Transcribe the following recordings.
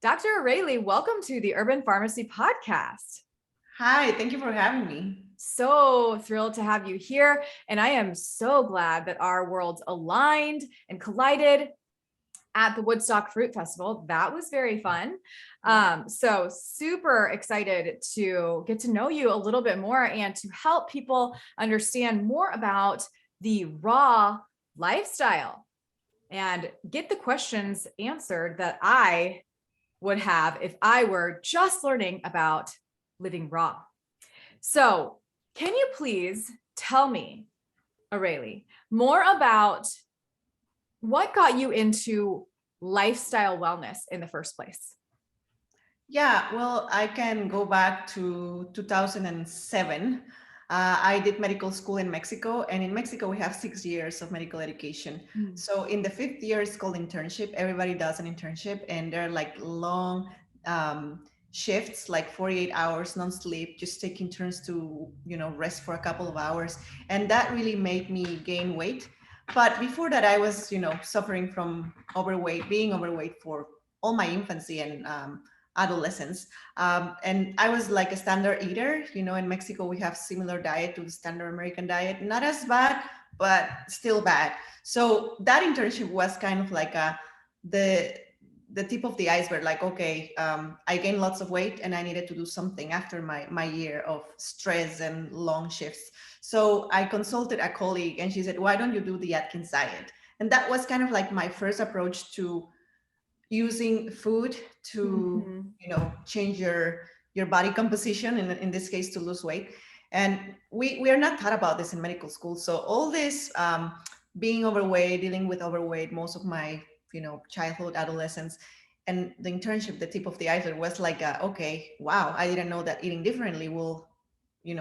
Dr. Areli, welcome to the Urban Pharmacy Podcast. Hi, thank you for having me. So thrilled to have you here. And I am so glad that our worlds aligned and collided at the Woodstock Fruit Festival. That was very fun. So super excited to get to know you a little bit more and to help people understand more about the raw lifestyle and get the questions answered that I would have if I were just learning about living raw. So, can you please tell me, Areli, more about what got you into lifestyle wellness in the first place? Yeah, well, I can go back to 2007. I did medical school in Mexico, and in Mexico, we have 6 years of medical education. So, in the fifth year, it's called internship. Everybody does an internship, and they're like long shifts, like 48 hours, non sleep, just taking turns to, rest for a couple of hours. And that really made me gain weight. But before that, I was, suffering from overweight, being overweight for all my infancy and adolescence. And I was like a standard eater. In Mexico, we have similar diet to the standard American diet. Not as bad, but still bad. So that internship was kind of like the tip of the iceberg. Like, okay, I gained lots of weight and I needed to do something after my year of stress and long shifts. So I consulted a colleague and she said, why don't you do the Atkins diet? And that was kind of like my first approach to using food to change your body composition, in this case to lose weight. And we are not taught about this in medical school. So all this being overweight, dealing with overweight most of my childhood, adolescence, and the internship, the tip of the iceberg was like okay, wow, I didn't know that eating differently will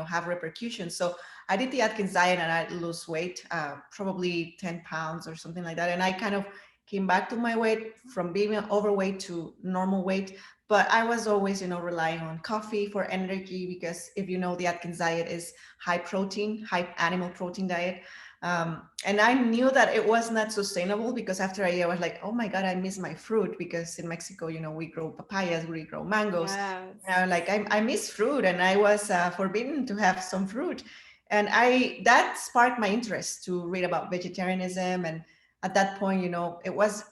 have repercussions. So I did the Atkins diet and I lose weight, probably 10 pounds or something like that. And I kind of came back to my weight from being overweight to normal weight. But I was always, relying on coffee for energy, because if the Atkins diet is high protein, high animal protein diet. And I knew that it was not sustainable, because after a year I was like, oh my God, I miss my fruit, because in Mexico, we grow papayas, we grow mangoes. Yes. I miss fruit, and I was forbidden to have some fruit. And that sparked my interest to read about vegetarianism. And at that point, it was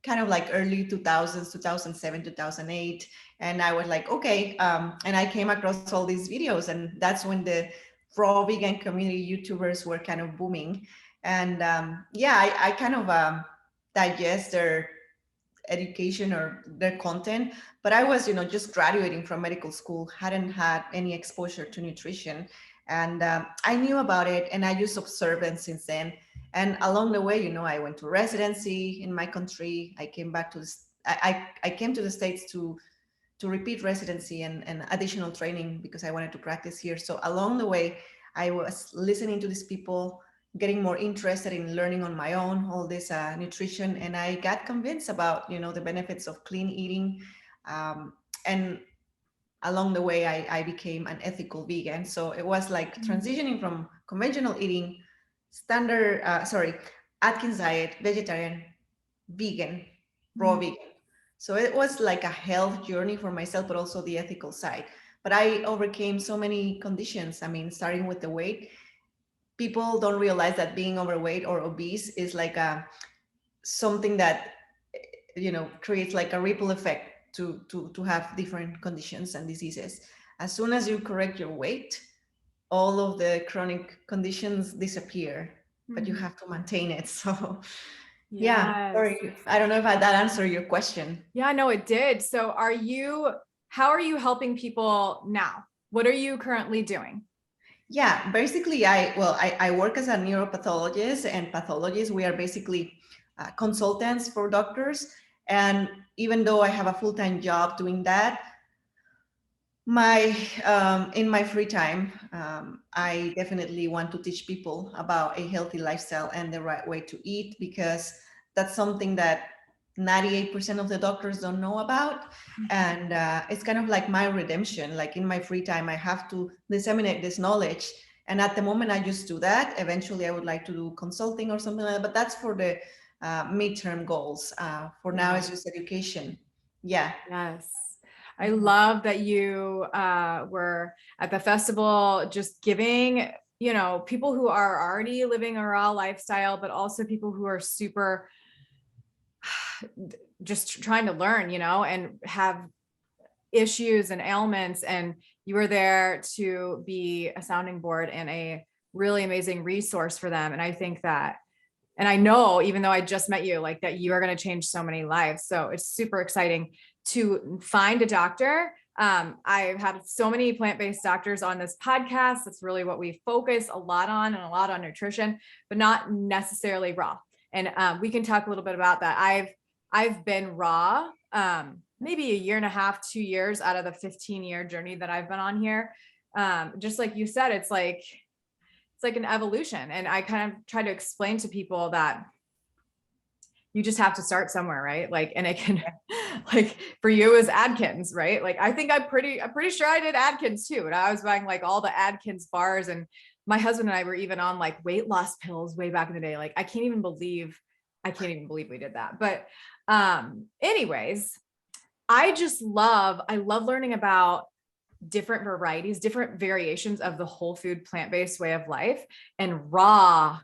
kind of like early 2000s, 2007, 2008. And I was like, okay. And I came across all these videos, and that's when the raw vegan community YouTubers were kind of booming. And I kind of digest their education or their content. But I was just graduating from medical school, hadn't had any exposure to nutrition. And I knew about it, and I just observed it since then. And along the way, I went to residency in my country. I came back to this, I came to the States to repeat residency and additional training, because I wanted to practice here. So along the way, I was listening to these people, getting more interested in learning on my own all this nutrition, and I got convinced about the benefits of clean eating. And along the way, I became an ethical vegan. So it was like transitioning from conventional eating, standard Atkins diet, vegetarian, vegan, raw vegan. So it was like a health journey for myself, but also the ethical side. But I overcame so many conditions. I mean, starting with the weight, people don't realize that being overweight or obese is like something that creates like a ripple effect to have different conditions and diseases. As soon as you correct your weight, all of the chronic conditions disappear, but you have to maintain it. So yeah, Yes. sorry, I don't know if that answered your question. Yeah, no, it did. So how are you helping people now? What are you currently doing? Yeah, basically, I work as a neuropathologist, and pathologists, we are basically consultants for doctors. And even though I have a full-time job doing that, my in my free time, I definitely want to teach people about a healthy lifestyle and the right way to eat, because that's something that 98% of the doctors don't know about. And it's kind of like my redemption. Like in my free time, I have to disseminate this knowledge. And at the moment, I just do that. Eventually, I would like to do consulting or something like that, but that's for the midterm goals. For now, it's just education. Yeah. Yes. I love that you were at the festival just giving, you know, people who are already living a raw lifestyle, but also people who are super just trying to learn, you know, and have issues and ailments. And you were there to be a sounding board and a really amazing resource for them. And I think that, and I know, even though I just met you, like that you are going to change so many lives. So it's super exciting to find a doctor. I've had so many plant-based doctors on this podcast. That's really what we focus a lot on, and a lot on nutrition, but not necessarily raw. And we can talk a little bit about that. I've been raw, maybe a year and a half, 2 years out of the 15-year journey that I've been on here. Just like you said, it's like an evolution. And I kind of try to explain to people that you just have to start somewhere, right? Like, and it can, like for you is Adkins, right? Like, I think I'm pretty sure I did Adkins too. And I was buying like all the Adkins bars, and my husband and I were even on like weight loss pills way back in the day. Like, I can't even believe we did that. But anyways, I love learning about different varieties, different variations of the whole food plant-based way of life. And raw,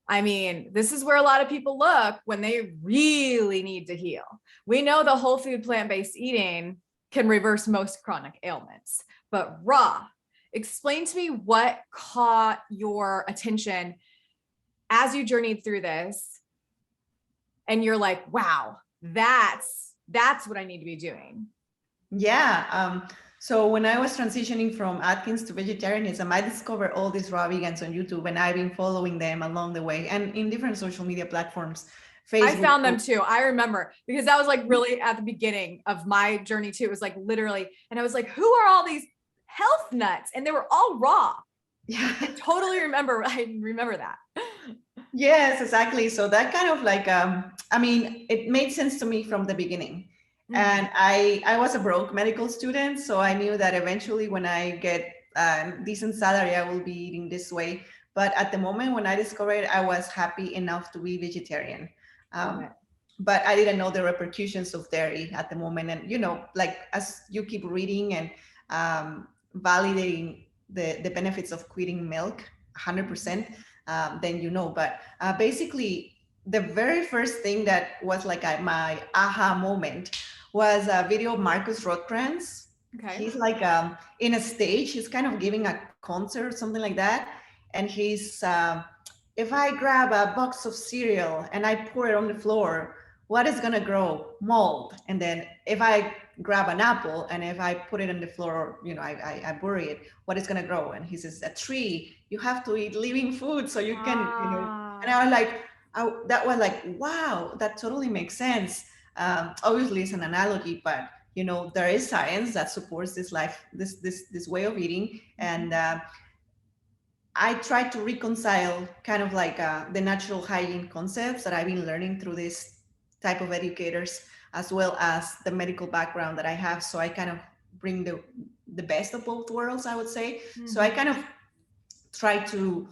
I mean, this is where a lot of people look when they really need to heal. We know the whole food plant-based eating can reverse most chronic ailments, but raw, explain to me what caught your attention as you journeyed through this. And you're like, wow, that's what I need to be doing. Yeah. So when I was transitioning from Atkins to vegetarianism, I discovered all these raw vegans on YouTube, and I've been following them along the way and in different social media platforms. Facebook. I found them too. I remember, because that was like really at the beginning of my journey too. It was like literally, and I was like, who are all these health nuts? And they were all raw. Yeah. I totally remember. I remember that. Yes, exactly. So that kind of like, I mean, it made sense to me from the beginning. And I was a broke medical student, so I knew that eventually when I get a decent salary, I will be eating this way. But at the moment when I discovered it, I was happy enough to be vegetarian. But I didn't know the repercussions of dairy at the moment. And, you know, like as you keep reading and validating the benefits of quitting milk 100%, then you know. But basically, the very first thing that was like my aha moment was a video of Marcus Rothkranz. Okay. He's like in a stage, he's kind of giving a concert or something like that. And he's, if I grab a box of cereal and I pour it on the floor, what is gonna grow? Mold. And then if I grab an apple and if I put it on the floor, you know, I bury it, what is gonna grow? And he says, a tree. You have to eat living food so you can, you know. And I was like, that was like, wow, that totally makes sense. Obviously it's an analogy, but you know, there is science that supports this life, this way of eating. And I try to reconcile kind of like the natural hygiene concepts that I've been learning through this type of educators, as well as the medical background that I have. So I kind of bring the best of both worlds, I would say. So I kind of try to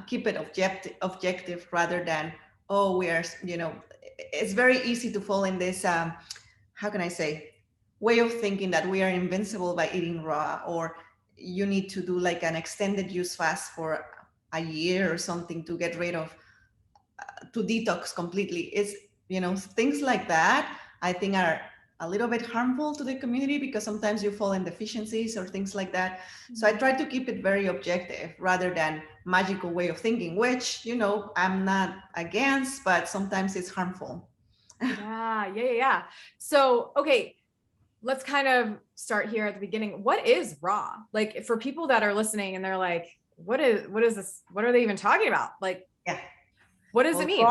keep it objective rather than, oh, we are, you know, it's very easy to fall in this, how can I say, way of thinking that we are invincible by eating raw, or you need to do like an extended use fast for a year or something to get rid of, to detox completely. It's, you know, things like that I think are a little bit harmful to the community, because sometimes you fall in deficiencies or things like that. So I try to keep it very objective rather than magical way of thinking, which, you know, I'm not against, but sometimes it's harmful. Yeah. So, okay, let's kind of start here at the beginning. What is raw? Like, for people that are listening and they're like, what is this? What are they even talking about? Like, yeah, what does it mean?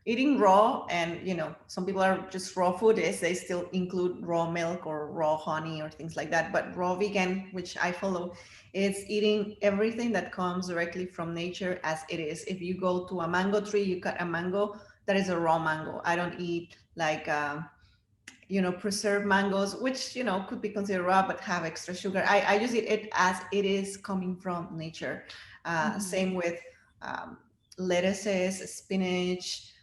Eating raw, and you know, some people are just raw food is they still include raw milk or raw honey or things like that. But raw vegan, which I follow, is eating everything that comes directly from nature as it is. If you go to a mango tree, you cut a mango, that is a raw mango. I don't eat like you know, preserved mangoes, which, you know, could be considered raw but have extra sugar. I just eat it as it is coming from nature. Same with lettuces, spinach,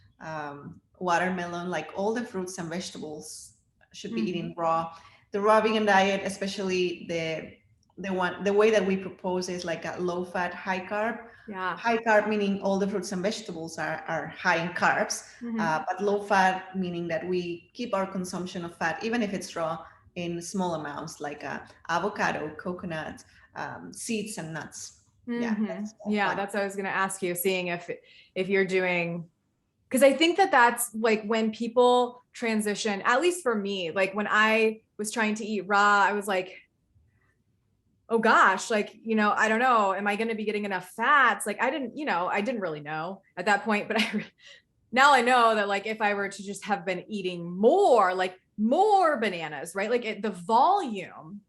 watermelon, like all the fruits and vegetables should be eaten raw. The raw vegan diet, especially the way that we propose is like a low fat, high carb. Yeah. High carb meaning all the fruits and vegetables are high in carbs, but low fat meaning that we keep our consumption of fat, even if it's raw, in small amounts, like avocado, coconut, seeds and nuts. Yeah, that's Yeah, one. that's what I was going to ask you, seeing if you're doing, because I think that's like when people transition, at least for me, like when I was trying to eat raw, I was like, oh gosh, like, I don't know, am I going to be getting enough fats? Like I didn't really know at that point, but now I know that like if I were to just have been eating more, like more bananas, right? Like the volume,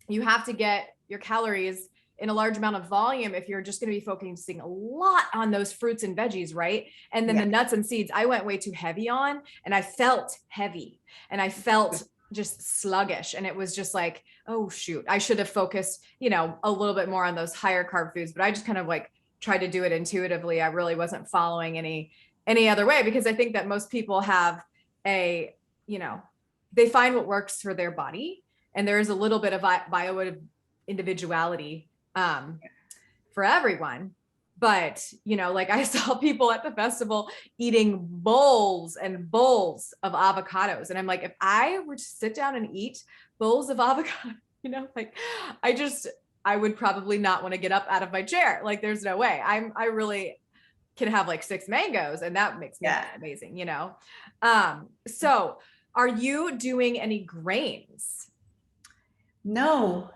you have to get your calories in a large amount of volume if you're just going to be focusing a lot on those fruits and veggies, right? And then the nuts and seeds, I went way too heavy on, and I felt heavy and I felt just sluggish. And it was just like, oh shoot, I should have focused, a little bit more on those higher carb foods, but I just kind of like tried to do it intuitively. I really wasn't following any other way, because I think that most people have they find what works for their body. And there is a little bit of bio individuality for everyone. But, like I saw people at the festival eating bowls and bowls of avocados. And I'm like, if I were to sit down and eat bowls of avocado, like I would probably not want to get up out of my chair. Like there's no way. I really can have like 6 mangoes and that makes me amazing, So are you doing any grains? No,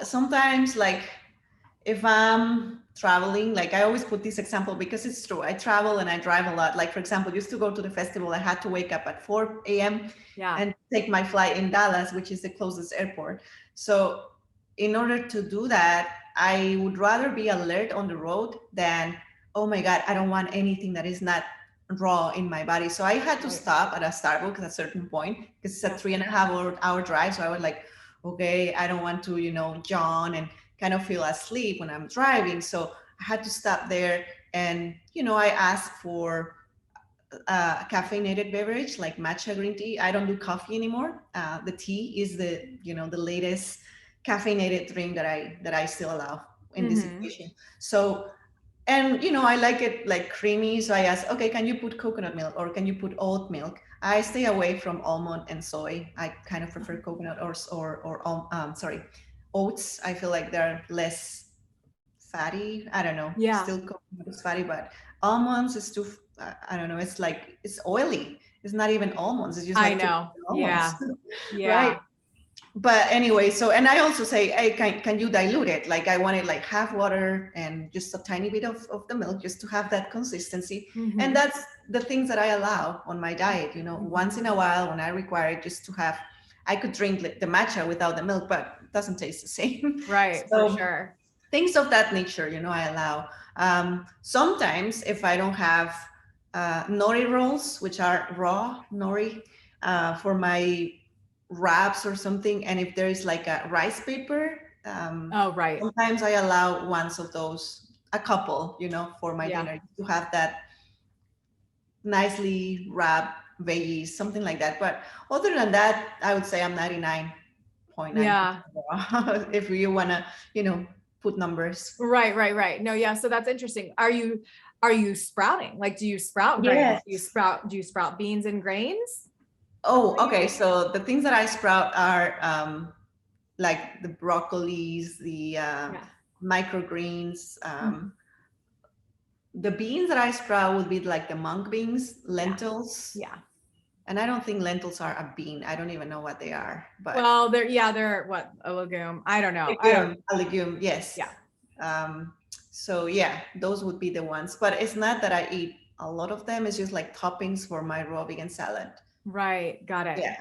sometimes like if I'm traveling, like I always put this example because it's true. I travel and I drive a lot. Like for example, used to go to the festival, I had to wake up at 4 a.m. and take my flight in Dallas, which is the closest airport. So in order to do that, I would rather be alert on the road than, oh my God, I don't want anything that is not raw in my body. So I had to stop at a Starbucks at a certain point because it's a 3.5 hour drive. So I was like, okay, I don't want to, yawn and kind of feel asleep when I'm driving. So I had to stop there. And, I asked for a caffeinated beverage like matcha green tea. I don't do coffee anymore. The tea is the latest caffeinated drink that I still allow in this situation. So, and I like it like creamy. So I asked, okay, can you put coconut milk or can you put oat milk? I stay away from almond and soy. I kind of prefer coconut or oats. I feel like they're less fatty. I don't know. Yeah. Still coconut is fatty, but almonds is too. I don't know. It's like it's oily. It's not even almonds. It's just like I know. almonds. Yeah. Right. But anyway, so and I also say, hey, can you dilute it? Like I want it like half water and just a tiny bit of the milk just to have that consistency. And that's the things that I allow on my diet. Once in a while when I require it, just to have, I could drink the matcha without the milk, but it doesn't taste the same. Right. So, for sure. Things of that nature, I allow. Sometimes if I don't have nori rolls, which are raw nori, for my wraps or something, and if there is like a rice paper, sometimes I allow once of those, a couple, for my dinner, to have that nicely wrapped veggies, something like that. But other than that, I would say I'm 99.9 if you want to put numbers. Right. No, yeah. So that's interesting. Are you sprouting? Like, do you sprout grains? Do you sprout beans and grains? Oh, okay. So the things that I sprout are like the broccolis, the microgreens. The beans that I sprout would be like the mung beans, lentils. Yeah. And I don't think lentils are a bean. I don't even know what they are. But well, they're what, a legume. I don't know. A legume, yes. Yeah. So yeah, those would be the ones. But it's not that I eat a lot of them. It's just like toppings for my raw vegan salad. Right. Got it. Yeah.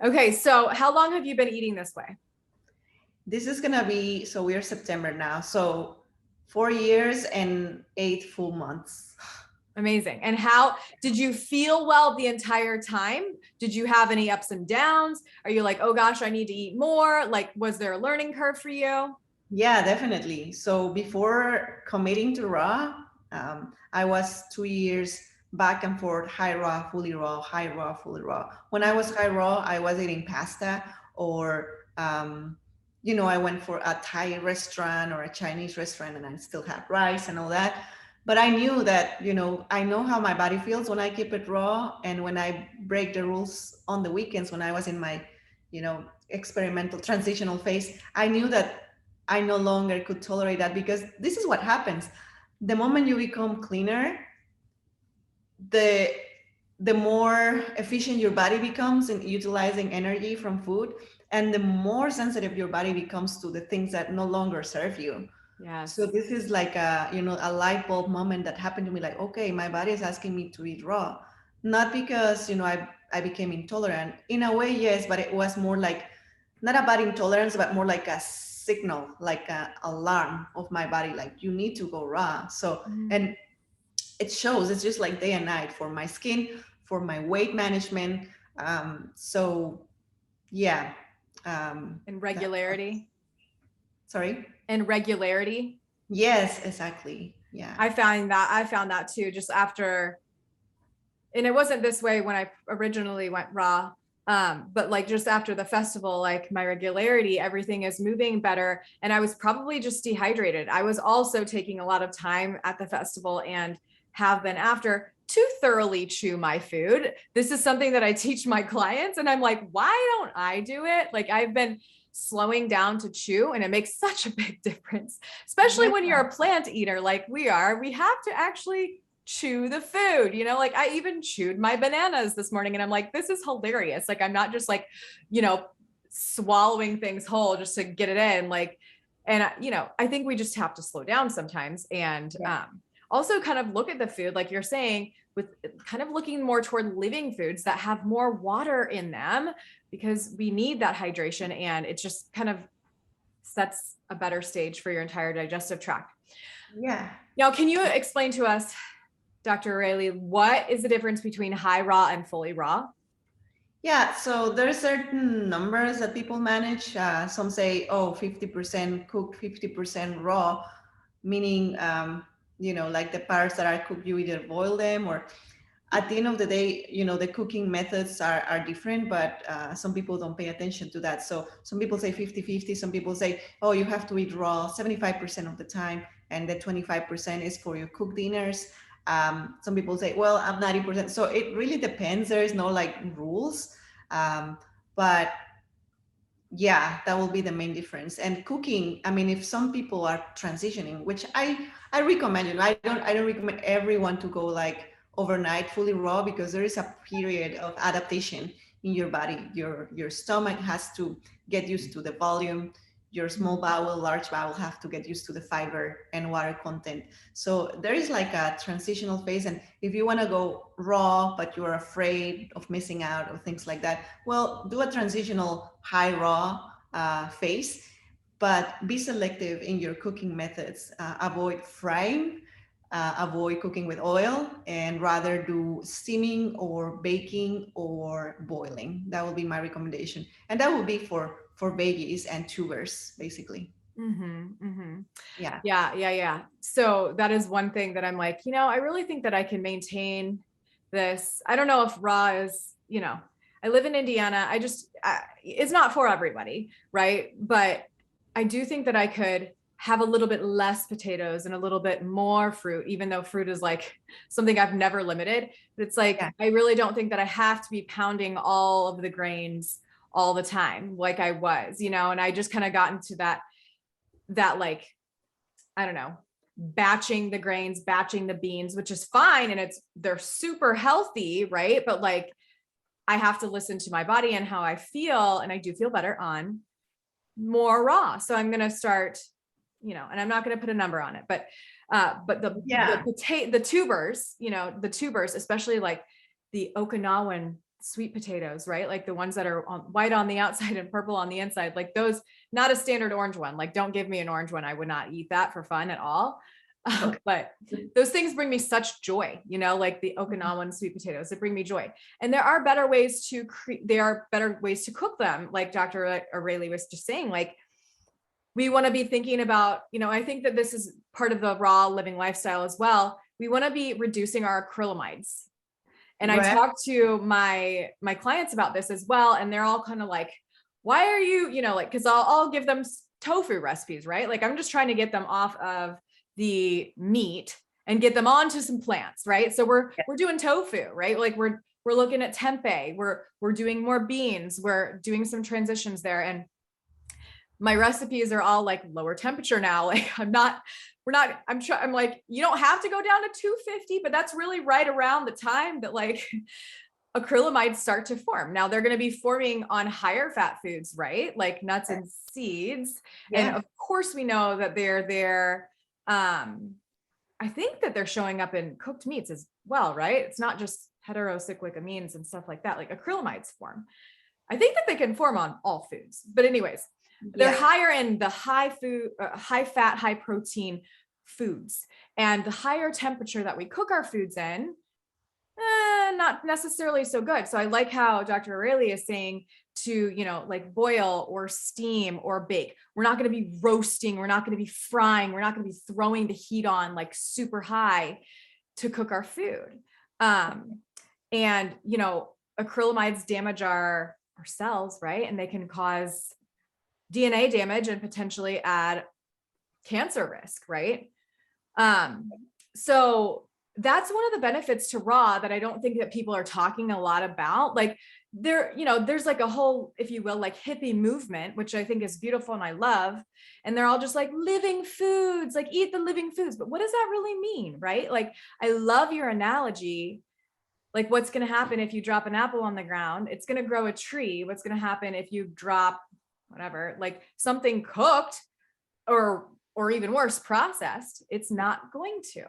Okay. So how long have you been eating this way? This is going to be, so we're September now. So 4 years and 8 full months. Amazing. And how did you feel well the entire time? Did you have any ups and downs? Are you like, oh gosh, I need to eat more? Like, was there a learning curve for you? Yeah, definitely. So before committing to raw, I was 2 years back and forth, high raw, fully raw, high raw, fully raw. When I was high raw, I was eating pasta or, I went for a Thai restaurant or a Chinese restaurant and I still had rice and all that. But I knew that, I know how my body feels when I keep it raw and when I break the rules on the weekends when I was in my, experimental transitional phase. I knew that I no longer could tolerate that because this is what happens. The moment you become cleaner, the the more efficient your body becomes in utilizing energy from food, and the more sensitive your body becomes to the things that no longer serve you. So Yes. this is like a light bulb moment that happened to me, like, okay, my body is asking me to eat raw. Not because I became intolerant. In a way, yes, but it was more like not about intolerance, but more like a signal, like a alarm of my body, like you need to go raw. So, Mhm. and it shows, it's just like day and night for my skin, for my weight management. So yeah. And That, regularity. sorry. And regularity. Yes, exactly. Yeah. I found that too, just after, and it wasn't this way when I originally went raw. But like just after the festival, like my regularity, everything is moving better. And I was probably just dehydrated. I was also taking a lot of time at the festival and have been after to thoroughly chew my food. This is something that I teach my clients. And I'm like, why don't I do it? Like I've been slowing down to chew and it makes such a big difference, especially Yeah. when you're a plant eater like we are. We have to actually chew the food, like I even chewed my bananas this morning and I'm like, this is hilarious. Like I'm not just like, swallowing things whole just to get it in. Like, and I think we just have to slow down sometimes and Yeah. also kind of look at the food, like you're saying, with kind of looking more toward living foods that have more water in them because we need that hydration and it just kind of sets a better stage for your entire digestive tract. Yeah. Now, can you explain to us, Dr. Areli, what is the difference between high raw and fully raw? Yeah, so there are certain numbers that people manage. Some say, oh, 50% cooked, 50% raw, meaning, like the parts that are cooked, you either boil them or at the end of the day, the cooking methods are different, but some people don't pay attention to that. So some people say 50-50. Some people say, oh, you have to eat raw 75% of the time, and the 25% is for your cooked dinners. Some people say, well, I'm 90%. So it really depends. There is no like rules. Um, but yeah, that will be the main difference. And cooking, I mean, if some people are transitioning, which I recommend, I don't recommend everyone to go like overnight fully raw, because there is a period of adaptation in your body. Your stomach has to get used to the volume. Your small bowel, large bowel have to get used to the fiber and water content. So there is like a transitional phase. And if you want to go raw, but you're afraid of missing out or things like that, well, do a transitional high raw phase, but be selective in your cooking methods. Avoid frying, avoid cooking with oil, and rather do steaming or baking or boiling. That will be my recommendation. And that will be for veggies and tubers, basically. Mm-hmm, mm-hmm. Yeah. Yeah. So that is one thing that I'm like, I really think that I can maintain this. I don't know if raw is, I live in Indiana. It's not for everybody, right? But I do think that I could have a little bit less potatoes and a little bit more fruit, even though fruit is like something I've never limited. But it's like, Yeah. I really don't think that I have to be pounding all of the grains all the time like I was, and I just kind of got into that like, I don't know, batching the grains, batching the beans, which is fine. And they're super healthy, right? But like, I have to listen to my body and how I feel. And I do feel better on more raw. So I'm going to start, and I'm not going to put a number on it, but Yeah. the tubers, the tubers, especially like the Okinawan sweet potatoes, right? Like the ones that are white on the outside and purple on the inside, like those, not a standard orange one. Like don't give me an orange one. I would not eat that for fun at all. Okay. But those things bring me such joy, like the Okinawan sweet potatoes, that bring me joy. And there are better ways to cook them. Like Dr. Areli was just saying, like, we want to be thinking about, I think that this is part of the raw living lifestyle as well. we want to be reducing our acrylamides. And I Right. talked to my clients about this as well. And they're all kind of like, why are you, like, cause I'll give them tofu recipes, right? Like I'm just trying to get them off of the meat and get them onto some plants, right? So we're doing tofu, right? Like we're looking at tempeh, we're doing more beans, we're doing some transitions there. And my recipes are all like lower temperature now. Like I'm like, you don't have to go down to 250, but that's really right around the time that like acrylamides start to form. Now they're going to be forming on higher fat foods, right? Like nuts and seeds. Yeah. And of course we know that they're there. I think that they're showing up in cooked meats as well, right? It's not just heterocyclic amines and stuff like that. Like acrylamides form. I think that they can form on all foods, but anyways, they're higher in the high fat, high protein foods, and the higher temperature that we cook our foods in, not necessarily so good. So I like how Dr. Areli is saying to, like boil or steam or bake. We're not going to be roasting. We're not going to be frying. We're not going to be throwing the heat on like super high to cook our food. And, acrylamides damage our cells, right? And they can cause DNA damage and potentially add cancer risk, right? So that's one of the benefits to raw that I don't think that people are talking a lot about. Like there's like a whole, if you will, like hippie movement, which I think is beautiful and I love. And they're all just like living foods, like eat the living foods. But what does that really mean, right? Like I love your analogy. Like what's going to happen if you drop an apple on the ground? It's going to grow a tree. What's going to happen if you drop whatever, like something cooked or even worse, processed? It's not going to.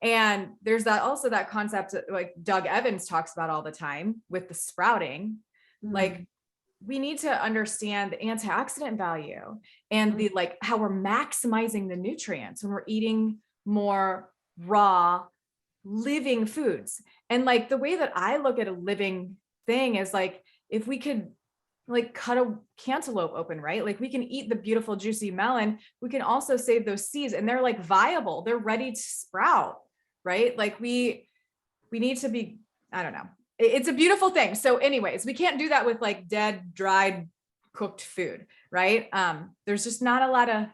And there's that concept that like Doug Evans talks about all the time with the sprouting. Like we need to understand the antioxidant value and the like how we're maximizing the nutrients when we're eating more raw living foods. And like the way that I look at a living thing is like if we could like cut a cantaloupe open, right? Like we can eat the beautiful juicy melon. We can also save those seeds and they're like viable. They're ready to sprout, right? Like we need to be, I don't know. It's a beautiful thing. So anyways, we can't do that with like dead, dried, cooked food, right? There's just not a lot of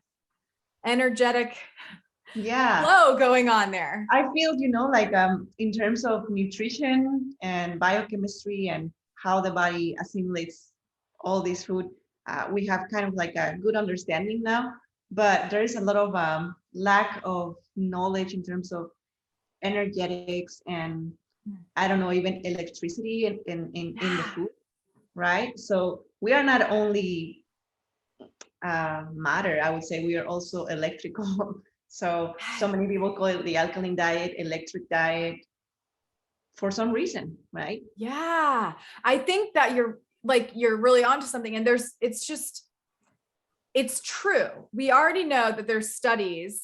energetic flow going on there. I feel, like in terms of nutrition and biochemistry and how the body assimilates all this food, we have kind of like a good understanding now, but there is a lot of lack of knowledge in terms of energetics and I don't know, even electricity in the food, right? So we are not only matter, I would say we are also electrical. So many people call it the alkaline diet, electric diet for some reason, right? Yeah, I think that you're really onto something. And it's true. We already know that there's studies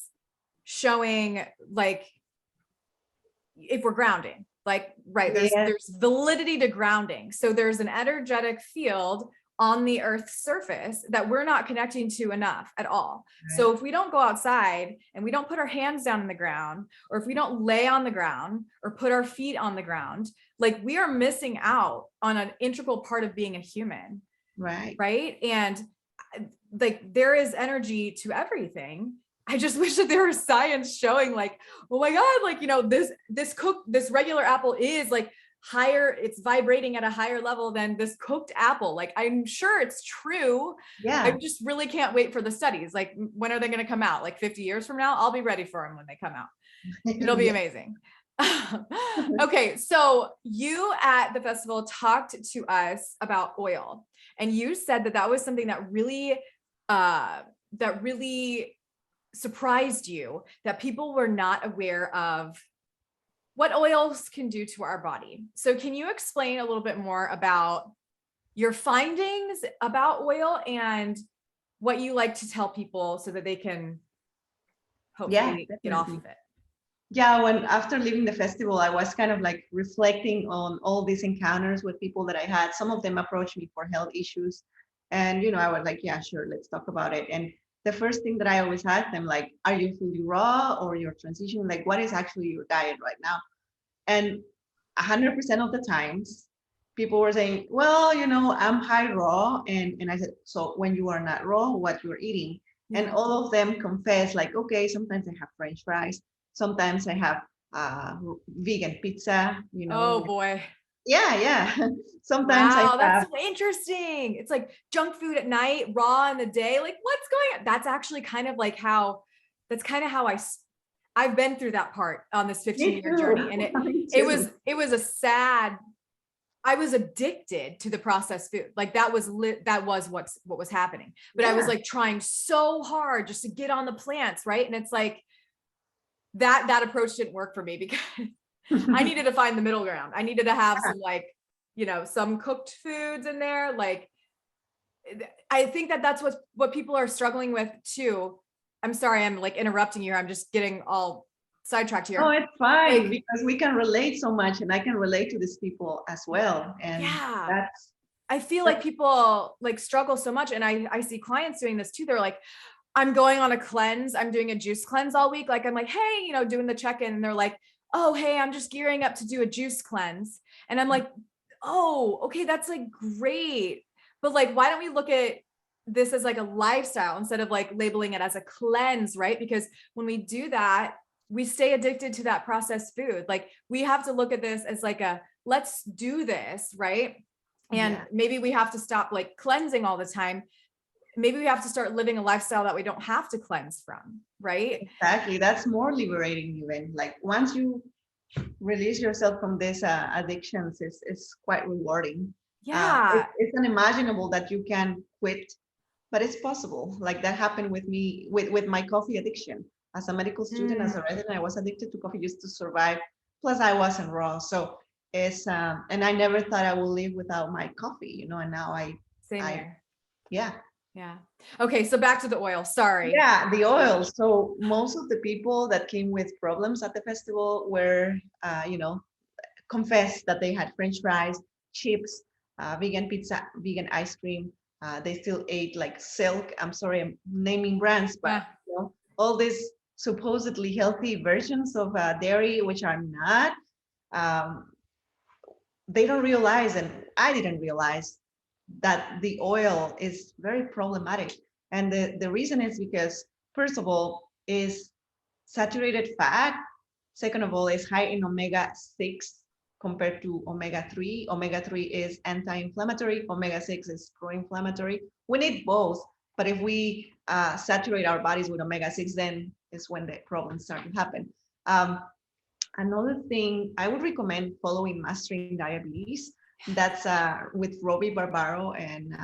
showing like if we're grounding, like, right, there's validity to grounding. So there's an energetic field on the Earth's surface that we're not connecting to enough at all. Right. So if we don't go outside and we don't put our hands down in the ground, or if we don't lay on the ground or put our feet on the ground, like we are missing out on an integral part of being a human. Right. Right. And like there is energy to everything. I just wish that there was science showing like, oh my God, like, this regular apple is like higher, it's vibrating at a higher level than this cooked apple. Like, I'm sure it's true. Yeah. I just really can't wait for the studies. Like, when are they going to come out? Like 50 years from now? I'll be ready for them when they come out. It'll be amazing. Okay. So you at the festival talked to us about oil, and you said that was something that really surprised you, that people were not aware of what oils can do to our body. So can you explain a little bit more about your findings about oil and what you like to tell people so that they can hopefully get off of it? Yeah, after leaving the festival, I was kind of like reflecting on all these encounters with people that I had. Some of them approached me for health issues. And, I was like, yeah, sure, let's talk about it. And the first thing that I always ask them, like, are you fully raw or you're transitioning? Like, what is actually your diet right now? And 100% of the times, people were saying, well, I'm high raw. And I said, so when you are not raw, what you're eating? And all of them confess, like, okay, sometimes I have French fries. Sometimes I have vegan pizza, Oh boy. Yeah. Sometimes I Wow, that's have, so interesting. It's like junk food at night, raw in the day. Like, what's going on? That's actually kind of like how, that's kind of how I've been through that part on this me 15-year journey. too, And me it too. was, it was a sad, I was addicted to the processed food. Like that was what was happening. But I was Yeah. like trying so hard just to get on the plants, right? And it's like that approach didn't work for me because I needed to find the middle ground. I needed to have some like, some cooked foods in there. Like, I think that's what people are struggling with too. I'm sorry, I'm like interrupting you. I'm just getting all sidetracked here. Oh, it's fine Like, because we can relate so much, and I can relate to these people as well. And yeah, that's I feel like people like struggle so much. And I see clients doing this too. They're like, I'm going on a cleanse. I'm doing a juice cleanse all week. Like, I'm like, hey, doing the check-in, and they're like, oh, hey, I'm just gearing up to do a juice cleanse. And I'm like, oh, okay, that's like great. But like, why don't we look at this as like a lifestyle instead of like labeling it as a cleanse, right? Because when we do that, we stay addicted to that processed food. Like, we have to look at this as like let's do this, right? And yeah, maybe we have to stop like cleansing all the time. Maybe we have to start living a lifestyle that we don't have to cleanse from, right? exactly. That's more liberating even. Like once you release yourself from these addictions, it's quite rewarding. Yeah. It's unimaginable that you can quit, but it's possible. Like that happened with me with my coffee addiction. As a medical student, as a resident, I was addicted to coffee just to survive. Plus, I wasn't raw, so it's and I never thought I would live without my coffee, and now Same I, here. yeah. Yeah. Okay. So back to the oil. Sorry. Yeah, the oil. So most of the people that came with problems at the festival were, confessed that they had French fries, chips, vegan pizza, vegan ice cream. They still ate like Silk. I'm sorry, I'm naming brands, but Yeah. all these supposedly healthy versions of dairy, which are not. Um, they don't realize, and I didn't realize that the oil is very problematic. And the reason is because, first of all, is saturated fat. Second of all, is high in omega-6 compared to omega-3. Omega-3 is anti-inflammatory. Omega-6 is pro-inflammatory. We need both. But if we saturate our bodies with omega-6, then is when the problems start to happen. Another thing I would recommend following Mastering Diabetes. That's with Robbie Barbaro and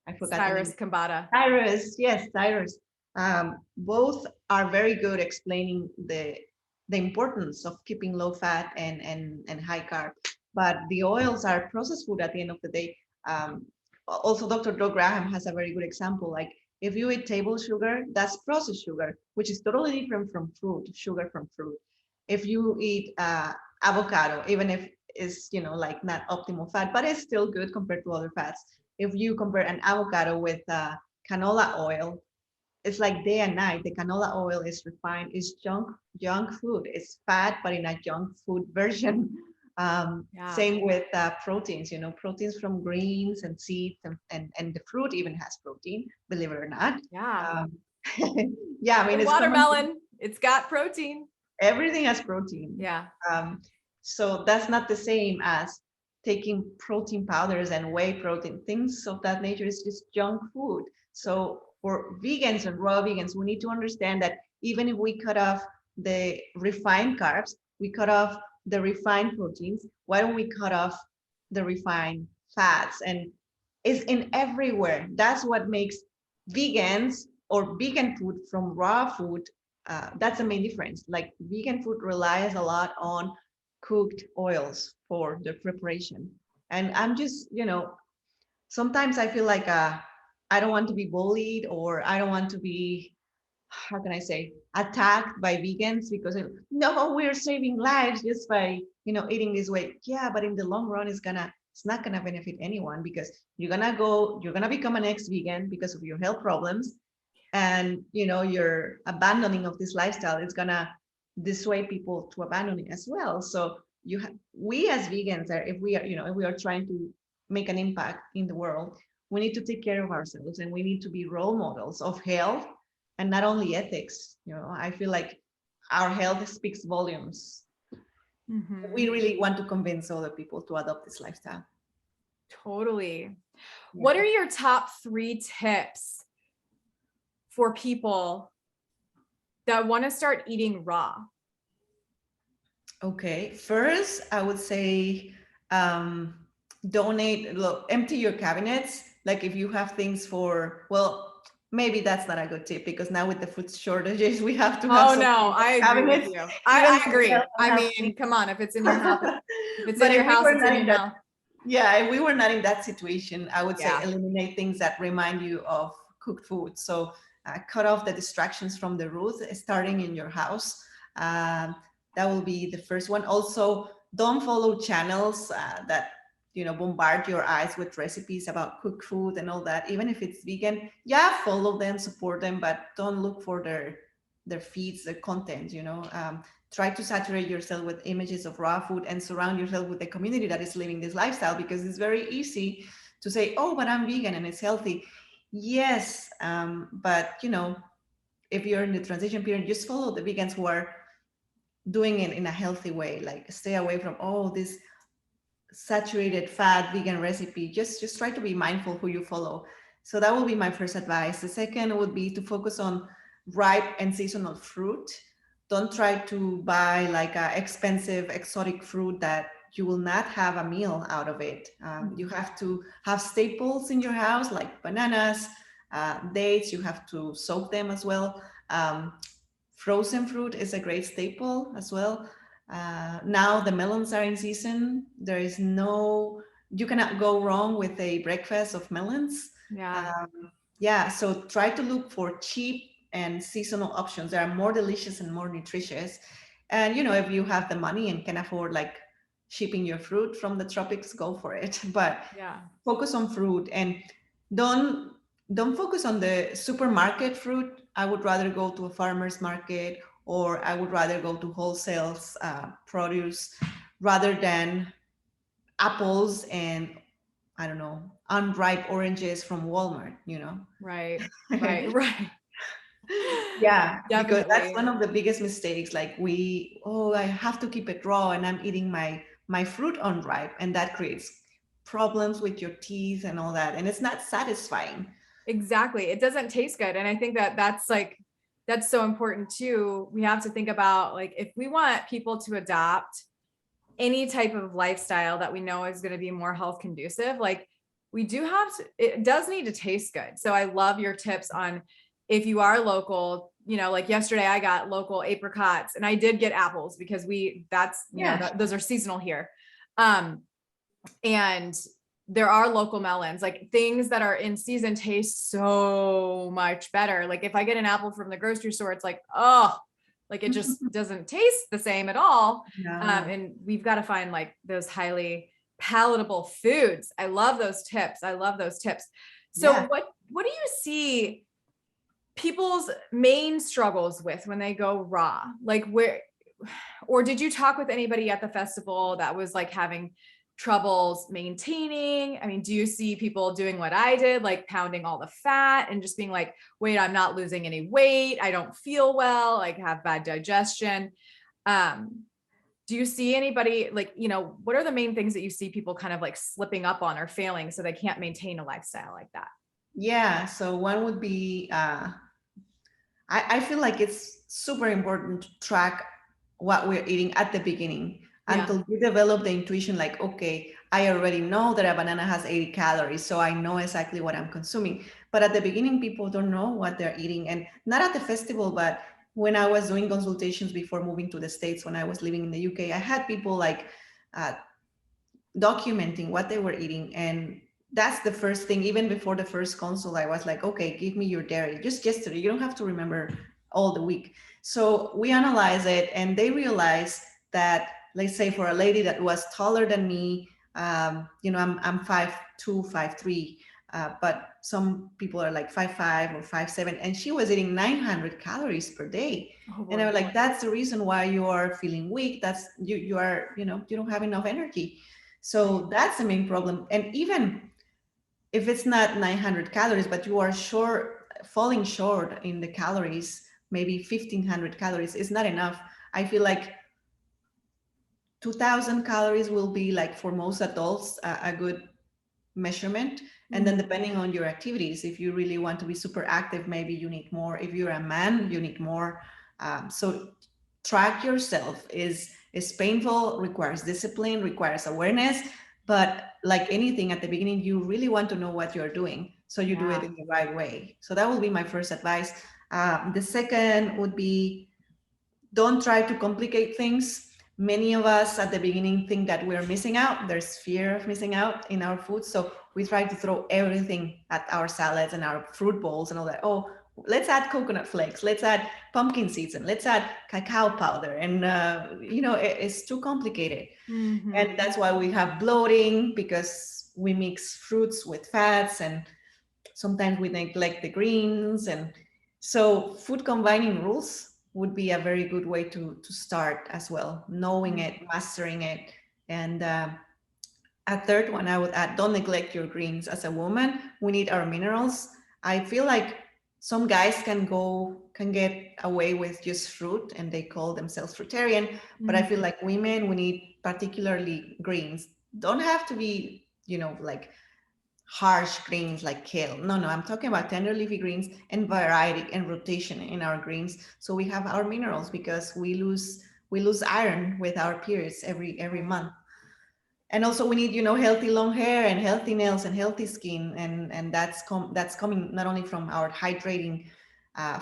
I forgot the name. Cyrus Kambata. Cyrus, yes, Cyrus. Both are very good explaining the importance of keeping low fat and high carb. But the oils are processed food at the end of the day. Also, Dr. Joe Graham has a very good example. Like if you eat table sugar, that's processed sugar, which is totally different from fruit, sugar from fruit. If you eat avocado, even if it's like not optimal fat, but it's still good compared to other fats. If you compare an avocado with canola oil, it's like day and night. The canola oil is refined, is junk food. It's fat, but in a junk food version. Yeah. Same with proteins. Proteins from greens and seeds, and the fruit even has protein. Believe it or not. Yeah. Um, yeah, I mean The it's common. watermelon, it's got protein. Everything has protein. Yeah. So that's not the same as taking protein powders and whey protein. Things of that nature is just junk food. So for vegans and raw vegans, we need to understand that even if we cut off the refined carbs, we cut off the refined proteins, why don't we cut off the refined fats? And it's in everywhere. That's what makes vegans or vegan food from raw food, that's the main difference. Like vegan food relies a lot on cooked oils for the preparation. And I'm just, sometimes I feel like I don't want to be bullied, or I don't want to be, how can I say, attacked by vegans because no, we're saving lives just by, eating this way. Yeah, but in the long run, it's not gonna benefit anyone because you're gonna become an ex-vegan because of your health problems. and your abandoning of this lifestyle is gonna dissuade people to abandon it as well. So we as vegans are, if we are, if we are trying to make an impact in the world, we need to take care of ourselves, and we need to be role models of health and not only ethics. I feel like our health speaks volumes. We really want to convince other people to adopt this lifestyle. Totally. Yeah. What are your top 3 tips for people that want to start eating raw? Okay, first I would say empty your cabinets. Like if you have things for, well, maybe that's not a good tip, because now with the food shortages, we have to have I agree with you. I agree. I mean, come on, if it's in your house, it's in your house, it's in your house. Yeah, if we were not in that situation, I would say eliminate things that remind you of cooked food. So cut off the distractions from the root, starting in your house. That will be the first one. Also, don't follow channels that bombard your eyes with recipes about cooked food and all that. Even if it's vegan, follow them, support them, but don't look for their feeds, their content. Try to saturate yourself with images of raw food and surround yourself with a community that is living this lifestyle, because it's very easy to say, oh, but I'm vegan and it's healthy. Yes, but if you're in the transition period, just follow the vegans who are doing it in a healthy way. Like stay away from this saturated fat vegan recipe. Just try to be mindful who you follow. So that will be my first advice. The second would be to focus on ripe and seasonal fruit. Don't try to buy like a expensive exotic fruit that you will not have a meal out of it. You have to have staples in your house, like bananas, dates. You have to soak them as well. Frozen fruit is a great staple as well. Now the melons are in season. You cannot go wrong with a breakfast of melons. So try to look for cheap and seasonal options. They are more delicious and more nutritious. And if you have the money and can afford like shipping your fruit from the tropics, go for it. But focus on fruit, and don't focus on the supermarket fruit. I would rather go to a farmer's market, or I would rather go to wholesale produce rather than apples and, I don't know, unripe oranges from Walmart, Right. Yeah, because that's one of the biggest mistakes. Like I have to keep it raw, and I'm eating my fruit unripe, and that creates problems with your teeth and all that, and it's not satisfying. Exactly. It doesn't taste good. And I think that's so important too. We have to think about, like, if we want people to adopt any type of lifestyle that we know is going to be more health conducive, like it does need to taste good. So I love your tips on, if you are local, like yesterday I got local apricots, and I did get apples because those are seasonal here. And there are local melons, like things that are in season taste so much better. Like if I get an apple from the grocery store, it's like, like it just doesn't taste the same at all. And we've got to find like those highly palatable foods. I love those tips. So what do you see people's main struggles with when they go raw? Like or did you talk with anybody at the festival that was like having troubles maintaining? I mean, do you see people doing what I did, like pounding all the fat and just being like, wait, I'm not losing any weight, I don't feel well, like have bad digestion? Do you see anybody like, what are the main things that you see people kind of like slipping up on or failing so they can't maintain a lifestyle like that? Yeah, so one would be, I feel like it's super important to track what we're eating at the beginning. Until you develop the intuition, like, okay, I already know that a banana has 80 calories, so I know exactly what I'm consuming. But at the beginning, people don't know what they're eating. And not at the festival, but when I was doing consultations before moving to the States, when I was living in the UK, I had people like documenting what they were eating. And that's the first thing. Even before the first consult, I was like, okay, give me your dairy. Just yesterday, you don't have to remember all the week. So we analyze it, and they realize that, let's say for a lady that was taller than me, I'm 5'2", 5'3", but some people are like 5'5" or 5'7", and she was eating 900 calories per day. Oh And I boy. was like, that's the reason why you are feeling weak. That's you are, you don't have enough energy. Right. So that's the main problem. And even if it's not 900 calories, but you are falling short in the calories, maybe 1500 calories is not enough. I feel like 2000 calories will be like for most adults a good measurement. And then Mhm. depending on your activities, if you really want to be super active, maybe you need more. If you're a man, you need more. So track yourself is painful, requires discipline, requires awareness. But like anything at the beginning, you really want to know what you're doing, so you do it Yeah. in the right way. So that will be my first advice. The second would be, don't try to complicate things. Many of us at the beginning think that we're missing out. There's fear of missing out in our food. So we try to throw everything at our salads and our fruit bowls and all that. Oh, let's add coconut flakes. Let's add pumpkin seeds and let's add cacao powder. And, it's too complicated. And Mhm. that's why we have bloating, because we mix fruits with fats, and sometimes we neglect the greens. And so food combining rules would be a very good way to start as well, knowing it, Mhm. mastering it. And a third one I would add, don't neglect your greens. As a woman, we need our minerals. I feel like some guys can get away with just fruit and they call themselves fruitarian, but I feel Mhm. like women, we need particularly greens. Don't have to be, like harsh greens like kale. No, no, I'm talking about tender leafy greens and variety and rotation in our greens. So we have our minerals, because we lose iron with our periods every Right. month. And also we need, healthy long hair and healthy nails and healthy skin. And that's coming not only from our hydrating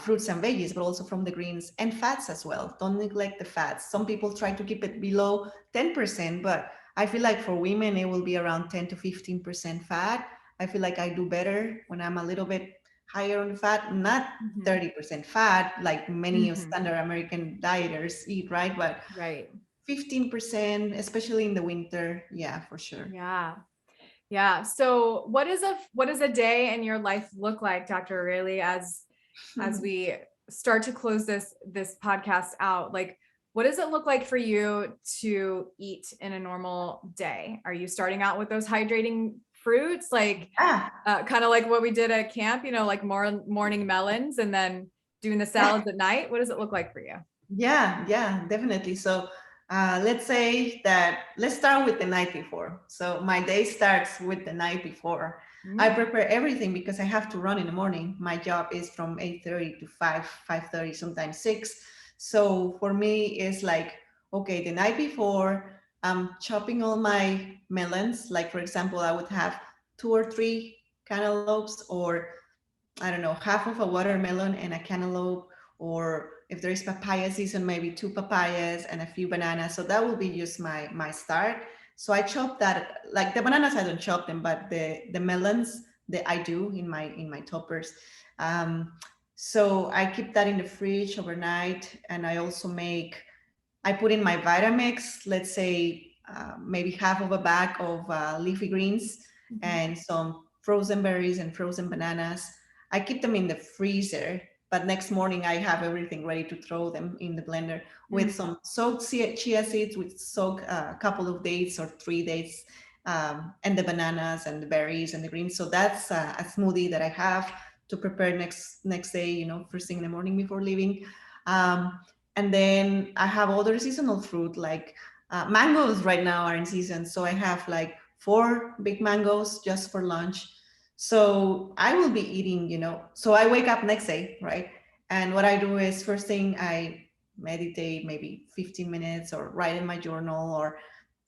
fruits and veggies, but also from the greens and fats as well. Don't neglect the fats. Some people try to keep it below 10%, but I feel like for women it will be around 10 to 15% fat. I feel like I do better when I'm a little bit higher on the fat, not Mhm. 30% fat like many of Mhm. standard American dieters eat, right? But Right. 15%, especially in the winter. Yeah, for sure. Yeah. Yeah. So what does a day in your life look like, Dr. Areli, as we start to close this podcast out? Like, what does it look like for you to eat in a normal day? Are you starting out with those hydrating fruits, like Ah, kind of like what we did at camp, like more morning melons and then doing the salads at night? What does it look like for you? yeah, yeah, definitely. So let's start with the night before. So my day starts with the night before. I Mm. prepare everything because I have to run in the morning. My job is from 8:30 to 5:30, sometimes 6. So for me, it's like, okay, the night before, I'm chopping all my melons. Like, for example, I would have 2 or 3 cantaloupes, or I don't know, half of a watermelon and a cantaloupe, or if there is papaya season, maybe 2 papayas and a few bananas. So that will be just my start. So I chop that, like the bananas, I don't chop them, but the melons that I do in my toppers. Um, so I keep that in the fridge overnight, and I put in my Vitamix, let's say maybe half of a bag of leafy greens Mhm. and some frozen berries and frozen bananas. I keep them in the freezer, but next morning I have everything ready to throw them in the blender with Mm. some soaked chia seeds, with soak a couple of dates or 3 days, and the bananas and the berries and the greens. So that's a smoothie that I have to prepare next day, first thing in the morning before leaving. Um, and then I have other seasonal fruit, like mangoes right now are in season. So I have like 4 big mangoes just for lunch. So I will be eating, so I wake up next day, right? And what I do is, first thing, I meditate maybe 15 minutes, or write in my journal, or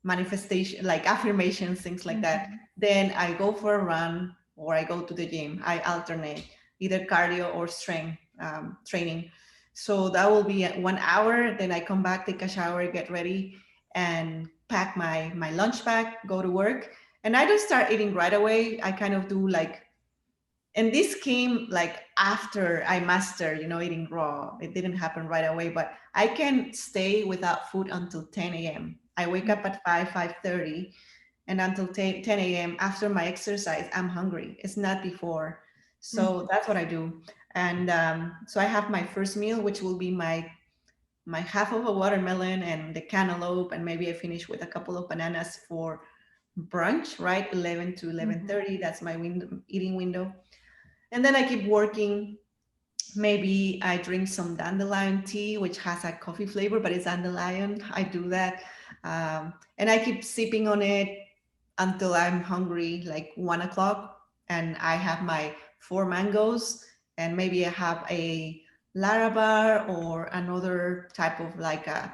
manifestation, like affirmations, things like that. Mhm. Then I go for a run, or I go to the gym. I alternate either cardio or strength training. So that will be at 1 hour. Then I come back, take a shower, get ready, and pack my lunch bag, go to work. And I don't start eating right away. I kind of do like, and this came like after I mastered, eating raw. It didn't happen right away, but I can stay without food until 10 a.m. I wake up at 5:30, and until 10 a.m. after my exercise, I'm hungry. It's not before. So that's what I do. And so I have my first meal, which will be my half of a watermelon and the cantaloupe, and maybe I finish with a couple of bananas for brunch, right? 11 to 11:30. That's my eating window. And then I keep working. Maybe I drink some dandelion tea, which has a coffee flavor, but it's dandelion. I do that. And I keep sipping on it until I'm hungry, like 1 o'clock. And I have my 4 mangoes, and maybe I have a Lara bar or another type of like a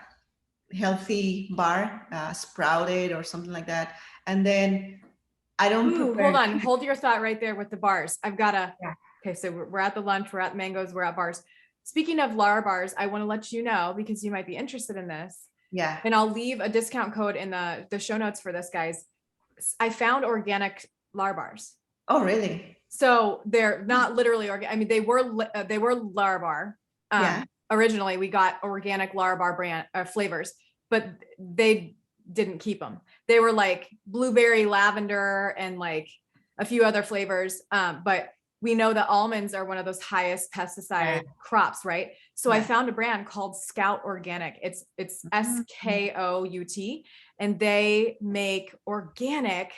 healthy bar, sprouted or something like that. And then I don't Ooh, prepare. hold on. Hold your thought right there with the bars. I've got to, Yeah. okay, so we're at the lunch, we're at mangoes, we're at bars. Speaking of Lara bars, I want to let you know, because you might be interested in this. Yeah. And I'll leave a discount code in the show notes for this, guys. I found organic Lara bars. Oh, really? So they're not literally organic. I mean, they were Lara bar. Yeah. Originally we got organic Lara bar brand flavors, but they didn't keep them. They were like blueberry, lavender, and like a few other flavors. But we know that almonds are one of those highest pesticide crops, right? So I found a brand called Scout Organic. It's SKOUT, and they make organic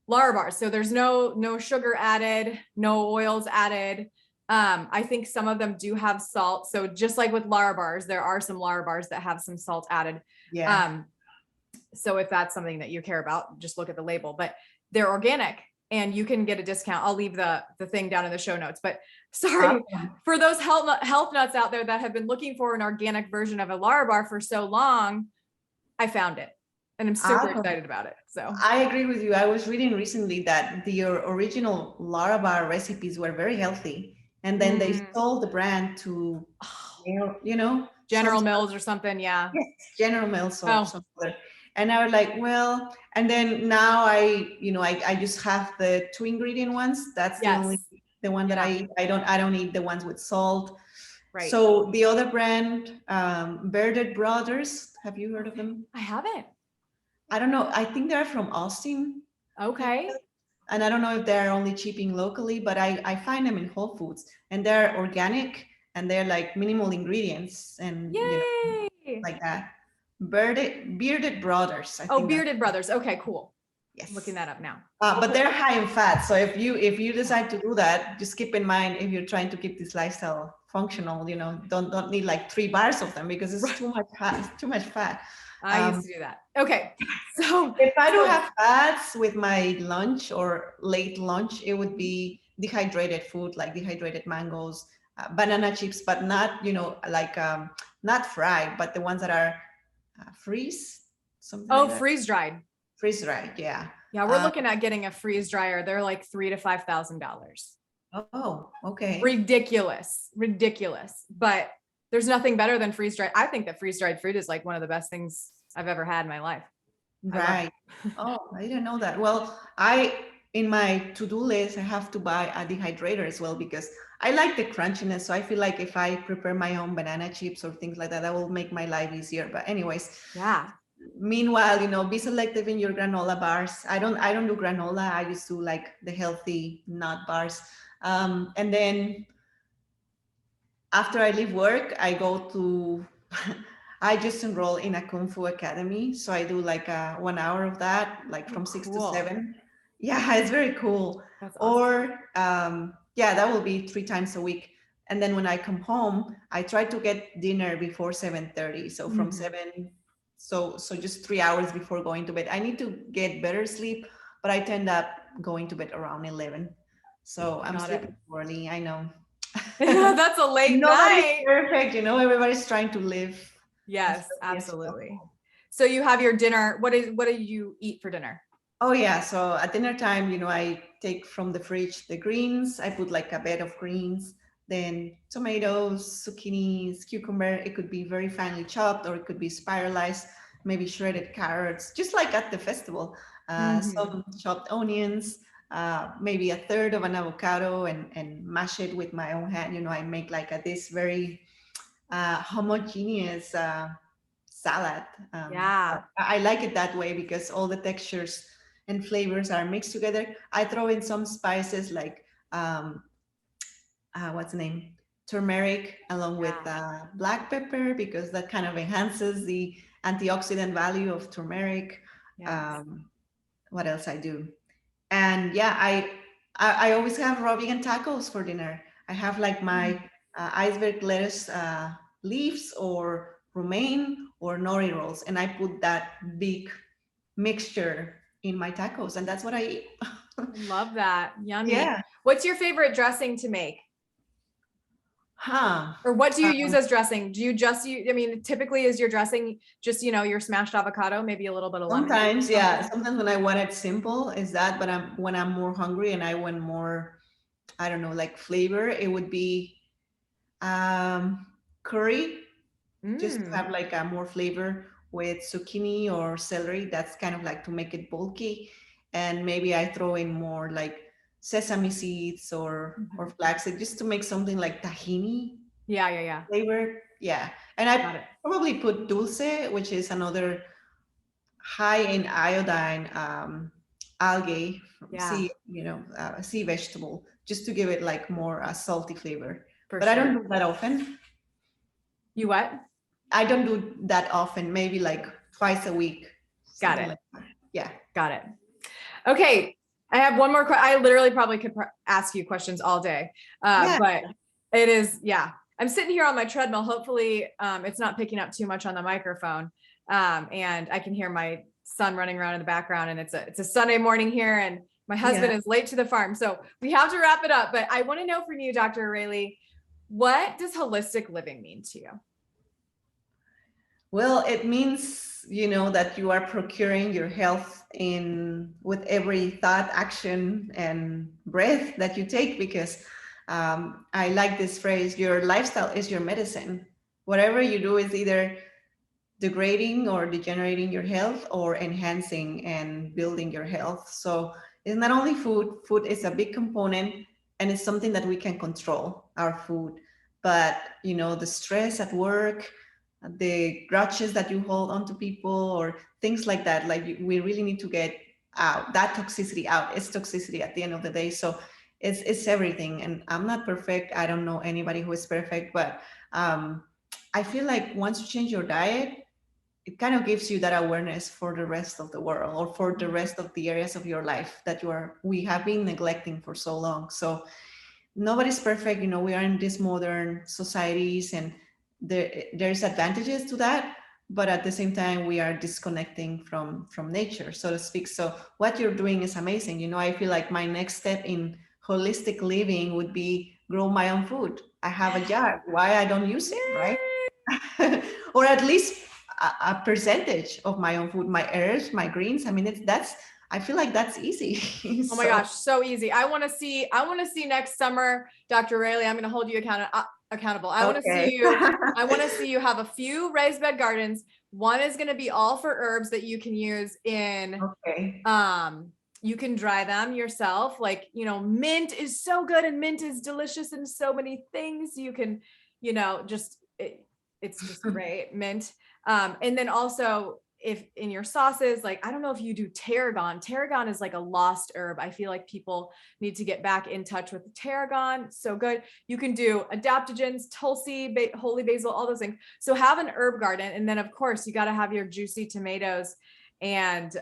Lara bars. So there's no sugar added, no oils added. I think some of them do have salt. So just like with Lara bars, there are some Lara bars that have some salt added. Yeah. So if that's something that you care about, just look at the label, but they're organic and you can get a discount. I'll leave the thing down in the show notes, but sorry for those health nuts out there that have been looking for an organic version of a Lara bar for so long. I found it and I'm super excited about it. So I agree with you. I was reading recently that the original Lara bar recipes were very healthy, and then they sold the brand to, General Mills or something. Yeah. Yes, General Mills or some other. And I was like, well, and then now I just have the 2 ingredient ones. That's the one that I don't eat the ones with salt. Right. So the other brand, Bearded Brothers, have you heard of them? I haven't. I don't know. I think they're from Austin. Okay. And I don't know if they're only shipping locally, but I find them in Whole Foods, and they're organic and they're like minimal ingredients and like that. Bearded Brothers. I think Bearded Brothers. Okay, cool. Yes. I'm looking that up now. But they're high in fat. So if you decide to do that, just keep in mind, if you're trying to keep this lifestyle functional, don't need like 3 bars of them, because it's too much fat. I used to do that. Okay. So if I don't have fats with my lunch or late lunch, it would be dehydrated food, like dehydrated mangoes, banana chips, but not, like not fried, but the ones that are freeze. Something like that. Freeze dried. Freeze dried, yeah. Yeah, we're looking at getting a freeze dryer. They're like $3,000 to $5,000. Oh, okay. Ridiculous. But there's nothing better than freeze dried. I think that freeze dried fruit is like one of the best things I've ever had in my life. Right. Oh, I didn't know that. Well, in my to-do list, I have to buy a dehydrator as well, because I like the crunchiness. So I feel like if I prepare my own banana chips or things like that will make my life easier. But anyways, yeah. Meanwhile, be selective in your granola bars. I don't do granola. I just do like the healthy nut bars. And then after I leave work, I go to, I just enroll in a Kung Fu Academy. So I do like 1 hour of that, like from 6 to 7. Yeah, it's very cool. That's awesome. Or that will be 3 times a week. And then when I come home, I try to get dinner before 7:30. So from 7, so just 3 hours before going to bed. I need to get better sleep, but I tend up going to bed around 11. So I'm sleeping early. I know. That's a late night. Perfect. Everybody's trying to live. Yes, absolutely. So you have your dinner. What do you eat for dinner? Oh yeah. So at dinner time, I take from the fridge the greens. I put like a bed of greens, then tomatoes, zucchinis, cucumber. It could be very finely chopped, or it could be spiralized, maybe shredded carrots, just like at the festival. Some chopped onions, maybe a third of an avocado, and mash it with my own hand. I make like this very homogeneous salad. Yeah. I like it that way because all the textures and flavors are mixed together. I throw in some spices like what's the name? Turmeric along with Yeah. black pepper because that kind of enhances the antioxidant value of turmeric. Yes. Um, what else I do? And yeah, I always have raw vegan tacos for dinner. I have like my iceberg lettuce leaves or romaine or nori rolls, and I put that big mixture in my tacos, and that's what I eat. Love that. Yummy. Yeah. What's your favorite dressing to make? Huh. Or what do you use as dressing? Do you just use, I mean, typically is your dressing just, your smashed avocado, maybe a little bit of lemon juice Sometimes, or something? yeah. Sometimes when I want it simple is that, but when I'm more hungry and I want more, I don't know, like flavor, it would be um, curry, just to Mm. have like a more flavor with zucchini or celery. That's kind of like to make it bulky, and maybe I throw in more like sesame seeds or Mhm. flaxseed just to make something like tahini Yeah, yeah, yeah. flavor. Yeah, and I Got it. probably put dulce, which is another high in iodine algae from Yeah, sea, sea vegetable, just to give it like more salty flavor. for But I don't sure. do that often. You what? I don't do that often, maybe like twice a week, Got something it. like that. Yeah. Got it. Okay. I have one more. I literally probably could ask you questions all day. Yeah. But it is, yeah. I'm sitting here on my treadmill. Hopefully, it's not picking up too much on the microphone. And I can hear my son running around in the background, and it's a Sunday morning here, and my husband Yeah. is late to the farm. So we have to wrap it up, but I want to know from you, Dr. Areli, what does holistic living mean to you? Well, it means, that you are procuring your health in with every thought, action, and breath that you take, because I like this phrase, your lifestyle is your medicine. Whatever you do is either degrading or degenerating your health or enhancing and building your health. So it's not only food, food is a big component, and it's something that we can control, our food. But the stress at work, the grudges that you hold onto people or things like that, like we really need to get out that toxicity out. It's toxicity at the end of the day. So it's everything. And I'm not perfect. I don't know anybody who is perfect, but I feel like once you change your diet, it kind of gives you that awareness for the rest of the world or for the rest of the areas of your life that we have been neglecting for so long. So nobody's perfect. We are in these modern societies, and there's advantages to that, but at the same time we are disconnecting from nature, so to speak. So what you're doing is amazing. I feel like my next step in holistic living would be grow my own food. I have a jar, why I don't use it, right? Or at least a percentage of my own food, my herbs, my greens. I mean, I feel like that's easy. Oh my So gosh, so easy. I want to see next summer, Dr. Rayleigh, I'm going to hold you accountable. I want to okay. see you, I want to see you have a few raised bed gardens. One is going to be all for herbs that you can use in, Okay. you can dry them yourself. Like, mint is so good and mint is delicious in so many things. You can, it's just great, mint. And then also, if in your sauces, like, I don't know if you do tarragon. Tarragon is like a lost herb. I feel like people need to get back in touch with tarragon. So good. You can do adaptogens, tulsi, holy basil, all those things. So have an herb garden. And then of course you got to have your juicy tomatoes and,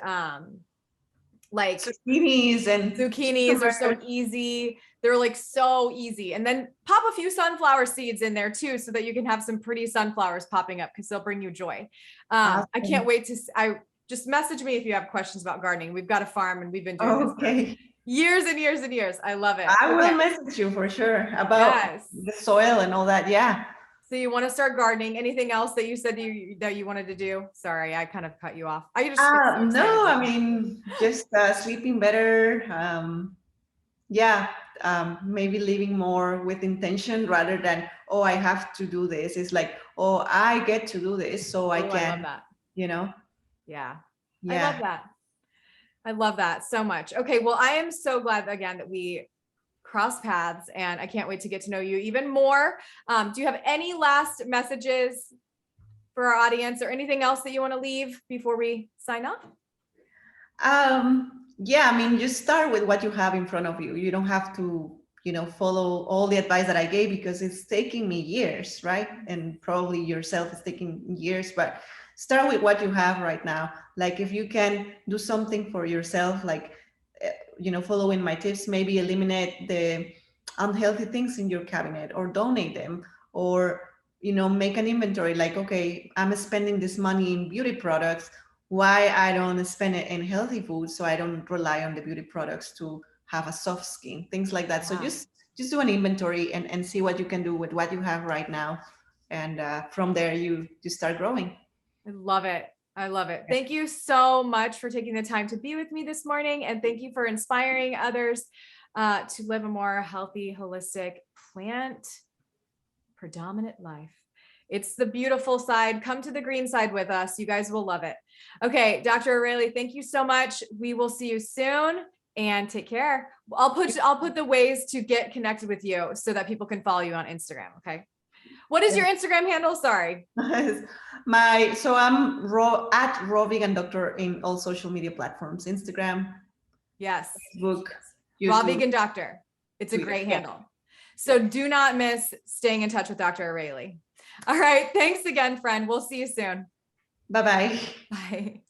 like zucchinis are so easy. They're like so easy. And then pop a few sunflower seeds in there too, so that you can have some pretty sunflowers popping up, because they'll bring you joy. I can't wait to, I just message me if you have questions about gardening. We've got a farm and we've been doing this for years and years and years. I love it. I will message you for sure about Yes. the soil and all that. Yeah. So you want to start gardening? Anything else that you said that you wanted to do? Sorry, I kind of cut you off. I just get so excited No, I about that. mean, just sleeping better. Yeah, maybe living more with intention rather than, oh, I have to do this. It's like, oh, I get to do this, so I Oh, I love can, that. Yeah. I love Yeah. that. I love that so much. Okay. Well, I am so glad again that we cross paths, and I can't wait to get to know you even more. Do you have any last messages? for our audience, or anything else that you want to leave before we sign off? Yeah, I mean, just start with what you have in front of you. You don't have to, follow all the advice that I gave, because it's taking me years, right? And probably yourself is taking years, but start with what you have right now. Like if you can do something for yourself, like, following my tips, maybe eliminate the unhealthy things in your cabinet or donate them, or, make an inventory like, okay, I'm spending this money in beauty products. Why I don't spend it in healthy food, so I don't rely on the beauty products to have a soft skin, things like that. So Wow. just do an inventory and see what you can do with what you have right now. And from there, you start growing. I love it. I love it. Thank you so much for taking the time to be with me this morning. And thank you for inspiring others to live a more healthy, holistic, plant predominant life. It's the beautiful side. Come to the green side with us. You guys will love it. Okay, Dr. Areli, thank you so much. We will see you soon, and take care. I'll put the ways to get connected with you so that people can follow you on Instagram. Okay. What is your Instagram handle? Sorry. So I'm at Raw Vegan Doctor in all social media platforms: Instagram, Yes, Facebook, YouTube. Raw Vegan Doctor. It's a great handle. So do not miss staying in touch with Dr. Areli. All right. Thanks again, friend. We'll see you soon. Bye-bye. Bye.